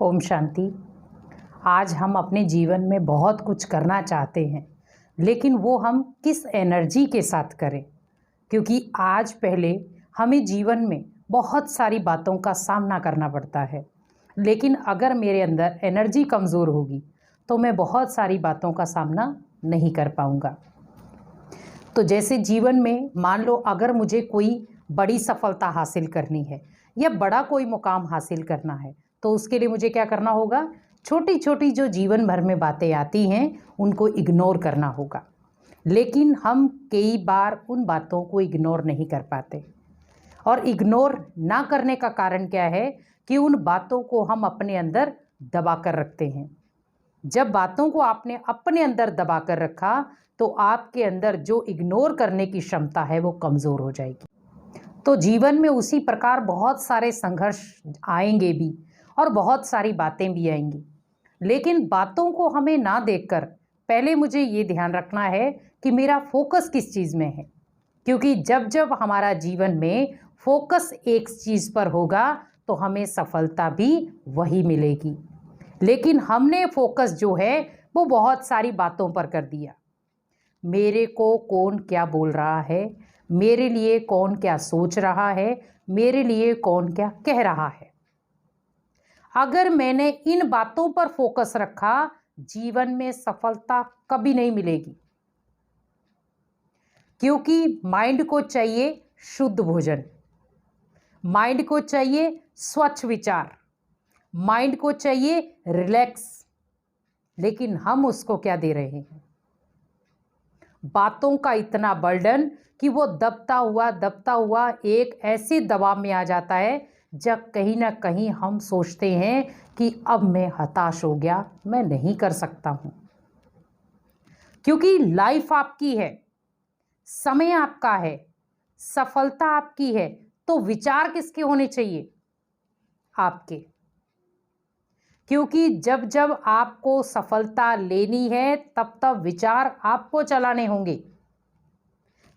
ओम शांति। आज हम अपने जीवन में बहुत कुछ करना चाहते हैं, लेकिन वो हम किस एनर्जी के साथ करें। क्योंकि आज पहले हमें जीवन में बहुत सारी बातों का सामना करना पड़ता है, लेकिन अगर मेरे अंदर एनर्जी कमज़ोर होगी तो मैं बहुत सारी बातों का सामना नहीं कर पाऊँगा। तो जैसे जीवन में मान लो अगर मुझे कोई बड़ी सफलता हासिल करनी है या बड़ा कोई मुकाम हासिल करना है, तो उसके लिए मुझे क्या करना होगा? छोटी छोटी जो जीवन भर में बातें आती हैं उनको इग्नोर करना होगा। लेकिन हम कई बार उन बातों को इग्नोर नहीं कर पाते, और इग्नोर ना करने का कारण क्या है कि उन बातों को हम अपने अंदर दबा कर रखते हैं। जब बातों को आपने अपने अंदर दबा कर रखा तो आपके अंदर जो इग्नोर करने की क्षमता है वो कमज़ोर हो जाएगी। तो जीवन में उसी प्रकार बहुत सारे संघर्ष आएंगे भी और बहुत सारी बातें भी आएंगी, लेकिन बातों को हमें ना देखकर पहले मुझे ये ध्यान रखना है कि मेरा फोकस किस चीज़ में है। क्योंकि जब जब हमारा जीवन में फोकस एक चीज़ पर होगा तो हमें सफलता भी वही मिलेगी। लेकिन हमने फोकस जो है वो बहुत सारी बातों पर कर दिया। मेरे को कौन क्या बोल रहा है, मेरे लिए कौन क्या सोच रहा है, मेरे लिए कौन क्या कह रहा है। अगर मैंने इन बातों पर फोकस रखा, जीवन में सफलता कभी नहीं मिलेगी। क्योंकि माइंड को चाहिए शुद्ध भोजन, माइंड को चाहिए स्वच्छ विचार, माइंड को चाहिए रिलैक्स। लेकिन हम उसको क्या दे रहे हैं? बातों का इतना बर्डन कि वो दबता हुआ एक ऐसे दबाव में आ जाता है जब कहीं ना कहीं हम सोचते हैं कि अब मैं हताश हो गया, मैं नहीं कर सकता हूं। क्योंकि लाइफ आपकी है, समय आपका है, सफलता आपकी है, तो विचार किसके होने चाहिए? आपके। क्योंकि जब जब आपको सफलता लेनी है तब तब विचार आपको चलाने होंगे।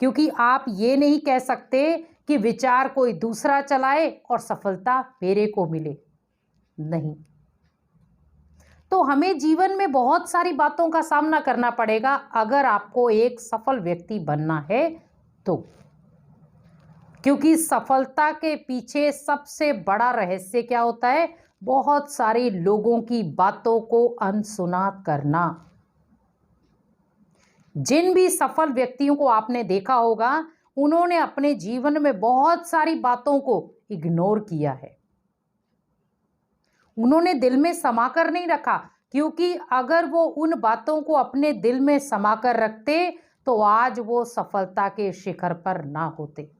क्योंकि आप ये नहीं कह सकते कि विचार कोई दूसरा चलाए और सफलता मेरे को मिले, नहीं। तो हमें जीवन में बहुत सारी बातों का सामना करना पड़ेगा अगर आपको एक सफल व्यक्ति बनना है तो। क्योंकि सफलता के पीछे सबसे बड़ा रहस्य क्या होता है? बहुत सारे लोगों की बातों को अनसुना करना। जिन भी सफल व्यक्तियों को आपने देखा होगा, उन्होंने अपने जीवन में बहुत सारी बातों को इग्नोर किया है। उन्होंने दिल में समा कर नहीं रखा, क्योंकि अगर वो उन बातों को अपने दिल में समा कर रखते तो आज वो सफलता के शिखर पर ना होते।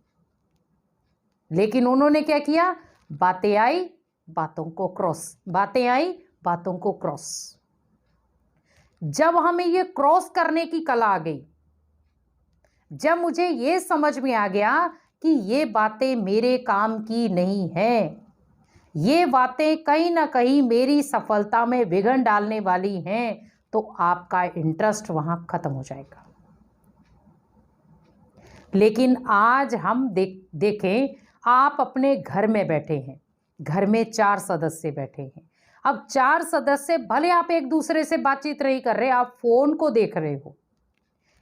लेकिन उन्होंने क्या किया? बातें आई, बातों को क्रॉस, बातें आई, बातों को क्रॉस। जब हमें ये क्रॉस करने की कला आ गई, जब मुझे ये समझ में आ गया कि ये बातें मेरे काम की नहीं हैं, ये बातें कहीं ना कहीं मेरी सफलता में विघ्न डालने वाली हैं, तो आपका इंटरेस्ट वहां खत्म हो जाएगा। लेकिन आज हम देखें, आप अपने घर में बैठे हैं, घर में 4 सदस्य बैठे हैं। अब 4 सदस्य, भले आप एक दूसरे से बातचीत नहीं कर रहे, आप फोन को देख रहे हो,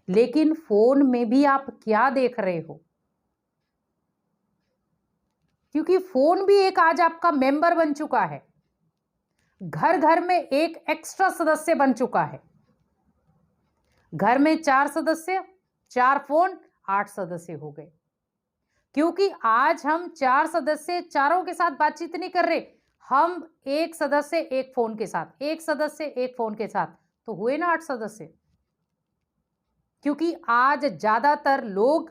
लेकिन फोन में भी आप क्या देख रहे हो? क्योंकि फोन भी एक आज आपका मेंबर बन चुका है, घर घर में एक एक्स्ट्रा सदस्य बन चुका है। घर में 4 सदस्य, 4 फोन, 8 सदस्य हो गए। क्योंकि आज हम 4 सदस्य चारों के साथ बातचीत नहीं कर रहे, हम एक सदस्य एक फोन के साथ, एक सदस्य एक फोन के साथ, तो हुए ना 8 सदस्य। क्योंकि आज ज्यादातर लोग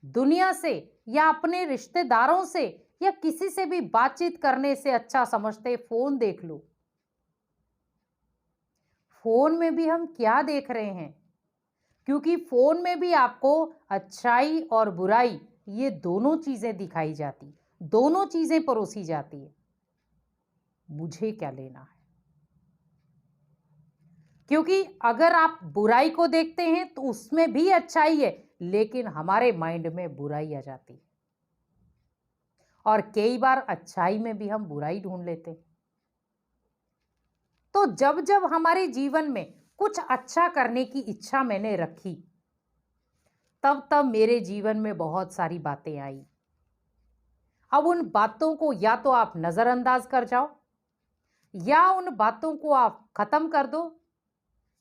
दुनिया से या अपने रिश्तेदारों से या किसी से भी बातचीत करने से अच्छा समझते फोन देख लो। फोन में भी हम क्या देख रहे हैं? क्योंकि फोन में भी आपको अच्छाई और बुराई, ये दोनों चीजें दिखाई जाती, दोनों चीजें परोसी जाती है। मुझे क्या लेना है? क्योंकि अगर आप बुराई को देखते हैं तो उसमें भी अच्छाई है, लेकिन हमारे माइंड में बुराई आ जाती है, और कई बार अच्छाई में भी हम बुराई ढूंढ लेते हैं। तो जब जब हमारे जीवन में कुछ अच्छा करने की इच्छा मैंने रखी, तब तब मेरे जीवन में बहुत सारी बातें आई। अब उन बातों को या तो आप नजरअंदाज कर जाओ, या उन बातों को आप खत्म कर दो,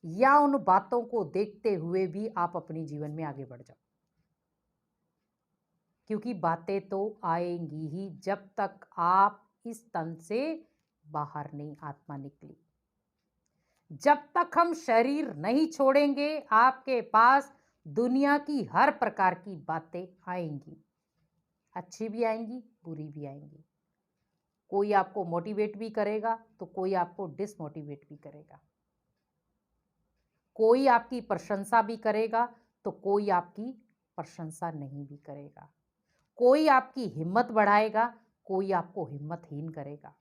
या उन बातों को देखते हुए भी आप अपने जीवन में आगे बढ़ जाओ। क्योंकि बातें तो आएंगी ही जब तक आप इस तन से बाहर नहीं आत्मा निकली। जब तक हम शरीर नहीं छोड़ेंगे, आपके पास दुनिया की हर प्रकार की बातें आएंगी, अच्छी भी आएंगी, बुरी भी आएंगी। कोई आपको मोटिवेट भी करेगा तो कोई आपको डिसमोटिवेट भी करेगा। कोई आपकी प्रशंसा भी करेगा तो कोई आपकी प्रशंसा नहीं भी करेगा। कोई आपकी हिम्मत बढ़ाएगा, कोई आपको हिम्मतहीन करेगा।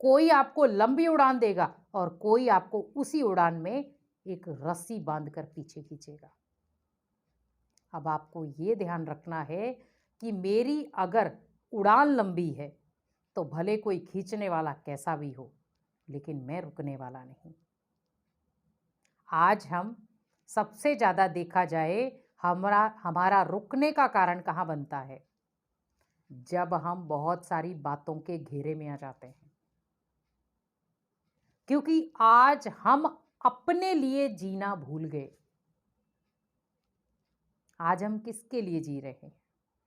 कोई आपको लंबी उड़ान देगा और कोई आपको उसी उड़ान में एक रस्सी बांधकर पीछे खींचेगा। अब आपको ये ध्यान रखना है कि मेरी अगर उड़ान लंबी है तो भले कोई खींचने वाला कैसा भी हो, लेकिन मैं रुकने वाला नहीं। आज हम सबसे ज़्यादा देखा जाए हमारा रुकने का कारण कहाँ बनता है? जब हम बहुत सारी बातों के घेरे में आ जाते हैं। क्योंकि आज हम अपने लिए जीना भूल गए। आज हम किसके लिए जी रहे हैं?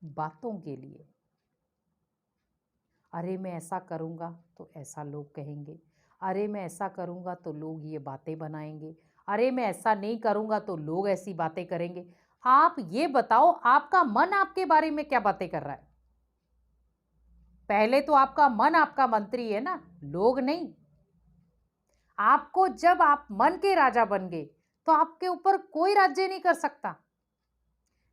बातों के लिए। अरे मैं ऐसा करूँगा तो ऐसा लोग कहेंगे, अरे मैं ऐसा करूँगा तो लोग ये बातें बनाएंगे, अरे मैं ऐसा नहीं करूँगा तो लोग ऐसी बातें करेंगे। आप ये बताओ, आपका मन आपके बारे में क्या बातें कर रहा है? पहले तो आपका मन आपका मंत्री है ना, लोग नहीं। आपको जब आप मन के राजा बन गए तो आपके ऊपर कोई राज्य नहीं कर सकता।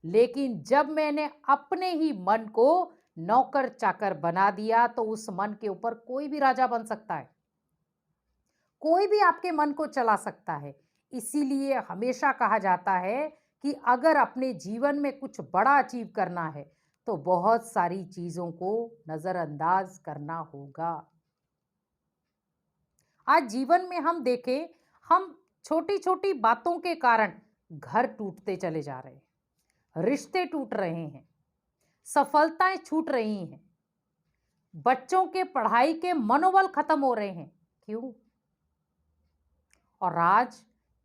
लेकिन जब मैंने अपने ही मन को नौकर चाकर बना दिया तो उस मन के ऊपर कोई भी राजा बन सकता है, कोई भी आपके मन को चला सकता है। इसीलिए हमेशा कहा जाता है कि अगर अपने जीवन में कुछ बड़ा अचीव करना है तो बहुत सारी चीजों को नजरअंदाज करना होगा। आज जीवन में हम देखें, हम छोटी छोटी बातों के कारण घर टूटते चले जा रहे हैं, रिश्ते टूट रहे हैं, सफलताएं छूट रही हैं, बच्चों के पढ़ाई के मनोबल खत्म हो रहे हैं। क्यों? और आज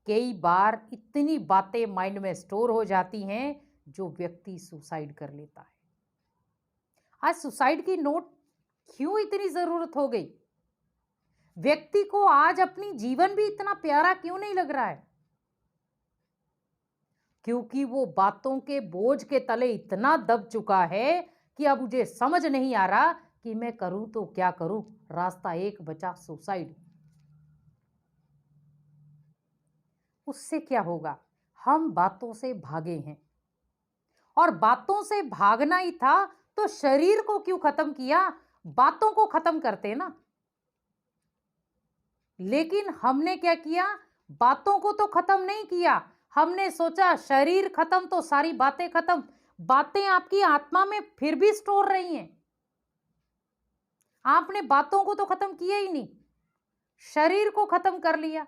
कई बार इतनी बातें माइंड में स्टोर हो जाती हैं जो व्यक्ति सुसाइड कर लेता है। आज सुसाइड की नोट क्यों इतनी जरूरत हो गई? व्यक्ति को आज अपनी जीवन भी इतना प्यारा क्यों नहीं लग रहा है? क्योंकि वो बातों के बोझ के तले इतना दब चुका है कि अब मुझे समझ नहीं आ रहा कि मैं करूं तो क्या करूं। रास्ता एक बचा, सुसाइड। उससे क्या होगा? हम बातों से भागे हैं, और बातों से भागना ही था तो शरीर को क्यों खत्म किया? बातों को खत्म करते ना। लेकिन हमने क्या किया? बातों को तो खत्म नहीं किया। हमने सोचा शरीर खत्म तो सारी बातें खत्म। बातें आपकी आत्मा में फिर भी स्टोर रही हैं। आपने बातों को तो खत्म किया ही नहीं, शरीर को खत्म कर लिया।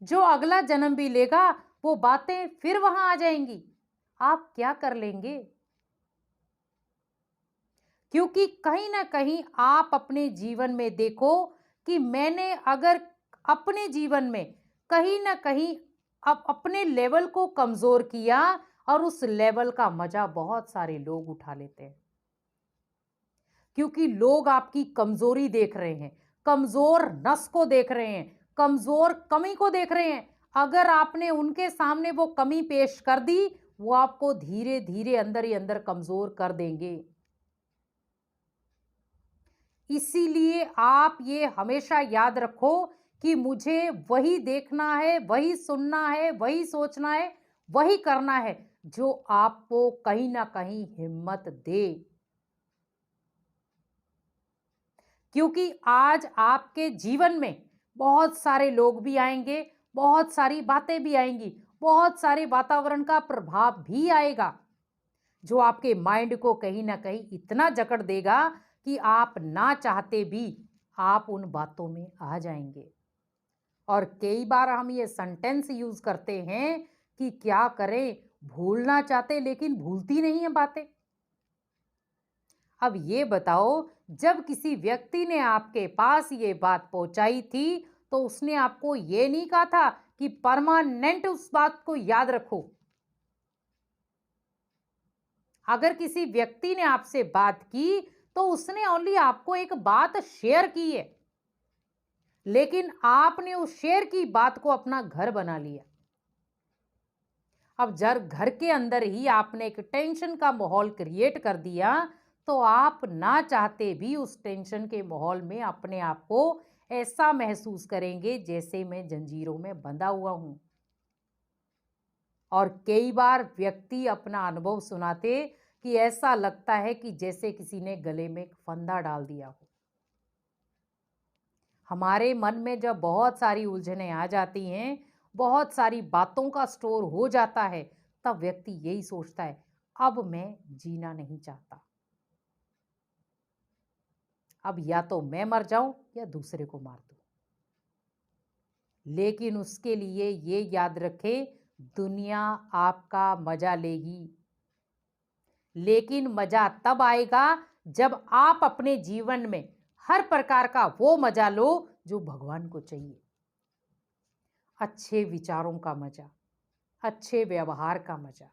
जो अगला जन्म भी लेगा वो बातें फिर वहां आ जाएंगी। आप क्या कर लेंगे? क्योंकि कहीं ना कहीं आप अपने जीवन में देखो कि मैंने अगर अपने जीवन में कहीं ना कहीं अब अपने लेवल को कमजोर किया, और उस लेवल का मजा बहुत सारे लोग उठा लेते हैं। क्योंकि लोग आपकी कमजोरी देख रहे हैं, कमजोर नस को देख रहे हैं, कमजोर कमी को देख रहे हैं। अगर आपने उनके सामने वो कमी पेश कर दी, वो आपको धीरे धीरे अंदर ही अंदर कमजोर कर देंगे। इसीलिए आप ये हमेशा याद रखो कि मुझे वही देखना है, वही सुनना है, वही सोचना है, वही करना है जो आपको कहीं ना कहीं हिम्मत दे। क्योंकि आज आपके जीवन में बहुत सारे लोग भी आएंगे, बहुत सारी बातें भी आएंगी, बहुत सारे वातावरण का प्रभाव भी आएगा जो आपके माइंड को कहीं ना कहीं इतना जकड़ देगा कि आप ना चाहते भी आप उन बातों में आ जाएंगे। और कई बार हम ये सेंटेंस यूज करते हैं कि क्या करें, भूलना चाहते लेकिन भूलती नहीं है बातें। अब ये बताओ, जब किसी व्यक्ति ने आपके पास ये बात पहुंचाई थी तो उसने आपको ये नहीं कहा था कि परमानेंट उस बात को याद रखो। अगर किसी व्यक्ति ने आपसे बात की तो उसने ओनली आपको एक बात शेयर की है, लेकिन आपने उस शेयर की बात को अपना घर बना लिया। अब जब घर के अंदर ही आपने एक टेंशन का माहौल क्रिएट कर दिया तो आप ना चाहते भी उस टेंशन के माहौल में अपने आप को ऐसा महसूस करेंगे जैसे मैं जंजीरों में बंधा हुआ हूं। और कई बार व्यक्ति अपना अनुभव सुनाते कि ऐसा लगता है कि जैसे किसी ने गले में एक फंदा डाल दिया हो। हमारे मन में जब बहुत सारी उलझनें आ जाती हैं, बहुत सारी बातों का स्टोर हो जाता है, तब व्यक्ति यही सोचता है, अब मैं जीना नहीं चाहता, अब या तो मैं मर जाऊं या दूसरे को मार दूं। लेकिन उसके लिए ये याद रखें, दुनिया आपका मजा लेगी, लेकिन मजा तब आएगा जब आप अपने जीवन में हर प्रकार का वो मजा लो जो भगवान को चाहिए। अच्छे विचारों का मजा, अच्छे व्यवहार का मजा,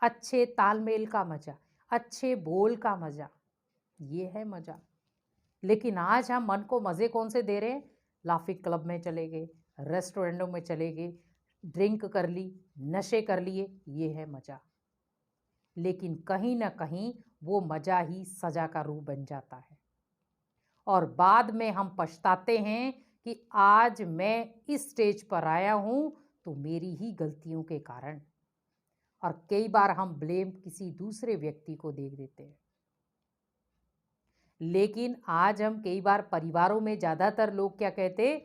अच्छे तालमेल का मजा, अच्छे बोल का मजा, ये है मजा। लेकिन आज हम मन को मजे कौन से दे रहे हैं? लाफिंग क्लब में चले गए, रेस्टोरेंटों में चले गए, ड्रिंक कर ली, नशे कर लिए, ये है मजा। लेकिन कहीं ना कहीं वो मजा ही सजा का रूप बन जाता है और बाद में हम पछताते हैं कि आज मैं इस स्टेज पर आया हूं तो मेरी ही गलतियों के कारण। और कई बार हम ब्लेम किसी दूसरे व्यक्ति को दे देते हैं। लेकिन आज हम कई बार परिवारों में ज़्यादातर लोग क्या कहते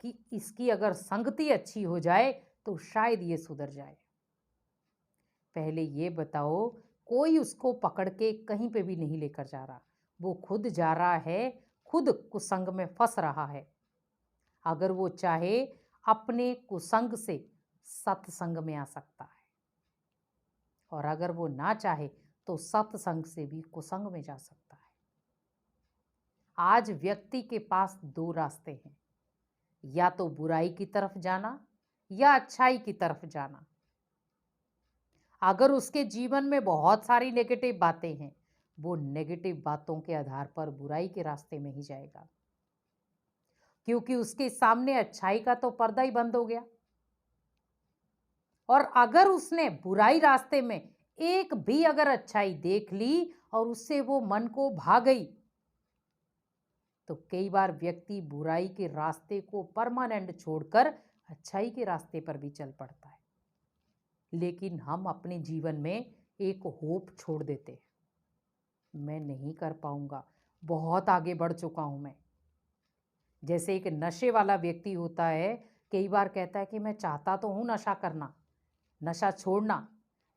कि इसकी अगर संगति अच्छी हो जाए तो शायद ये सुधर जाए। पहले ये बताओ, कोई उसको पकड़ के कहीं पे भी नहीं लेकर जा रहा, वो खुद जा रहा है, खुद कुसंग में फंस रहा है। अगर वो चाहे अपने कुसंग से सत्संग में आ सकता है, और अगर वो ना चाहे तो सत्संग से भी कुसंग में जा सकता है। आज व्यक्ति के पास दो रास्ते हैं, या तो बुराई की तरफ जाना या अच्छाई की तरफ जाना। अगर उसके जीवन में बहुत सारी नेगेटिव बातें हैं, वो नेगेटिव बातों के आधार पर बुराई के रास्ते में ही जाएगा, क्योंकि उसके सामने अच्छाई का तो पर्दा ही बंद हो गया। और अगर उसने बुराई रास्ते में एक भी अगर अच्छाई देख ली और उससे वो मन को भा गई, तो कई बार व्यक्ति बुराई के रास्ते को परमानेंट छोड़कर अच्छाई के रास्ते पर भी चल पड़ता है। लेकिन हम अपने जीवन में एक होप छोड़ देते हैं, मैं नहीं कर पाऊंगा, बहुत आगे बढ़ चुका हूं मैं। जैसे एक नशे वाला व्यक्ति होता है, कई बार कहता है कि मैं चाहता तो हूं नशा करना, नशा छोड़ना,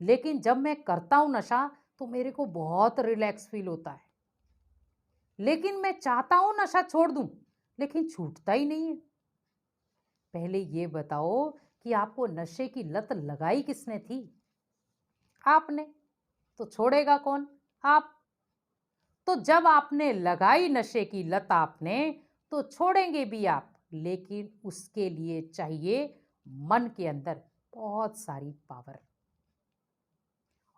लेकिन जब मैं करता हूं नशा तो मेरे को बहुत रिलैक्स फील होता है। लेकिन मैं चाहता हूं नशा छोड़ दूं, लेकिन छूटता ही नहीं है। पहले ये बताओ कि आपको नशे की लत लगाई किसने थी? आपने। तो छोड़ेगा कौन? आप। तो जब आपने लगाई नशे की लत आपने, तो छोड़ेंगे भी आप, लेकिन उसके लिए चाहिए मन के अंदर बहुत सारी पावर।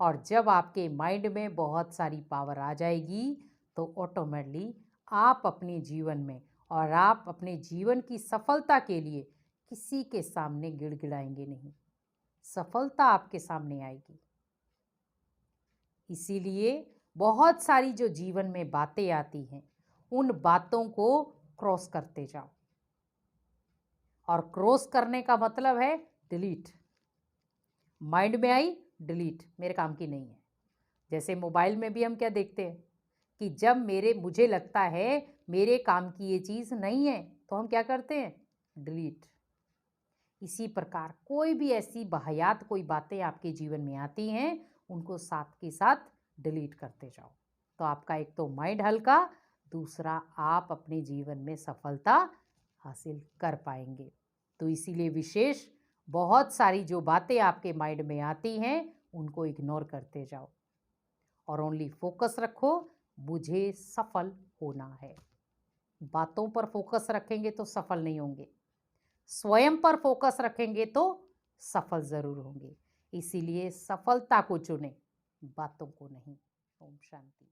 और जब आपके माइंड में बहुत सारी पावर आ जाएगी तो ऑटोमेटिकली आप अपने जीवन में और आप अपने जीवन की सफलता के लिए किसी के सामने गिड़गिड़ाएंगे नहीं, सफलता आपके सामने आएगी। इसीलिए बहुत सारी जो जीवन में बातें आती हैं, उन बातों को क्रॉस करते जाओ। और क्रॉस करने का मतलब है डिलीट। माइंड में आई, डिलीट, मेरे काम की नहीं है। जैसे मोबाइल में भी हम क्या देखते हैं कि जब मुझे लगता है मेरे काम की ये चीज़ नहीं है, तो हम क्या करते हैं? डिलीट। इसी प्रकार कोई भी ऐसी वाहियात कोई बातें आपके जीवन में आती हैं, उनको साथ के साथ डिलीट करते जाओ। तो आपका एक तो माइंड हल्का, दूसरा आप अपने जीवन में सफलता हासिल कर पाएंगे। तो इसीलिए विशेष बहुत सारी जो बातें आपके माइंड में आती हैं उनको इग्नोर करते जाओ और ओनली फोकस रखो, मुझे सफल होना है। बातों पर फोकस रखेंगे तो सफल नहीं होंगे, स्वयं पर फोकस रखेंगे तो सफल जरूर होंगे। इसीलिए सफलता को चुनें, बातों को नहीं। ओम शांति।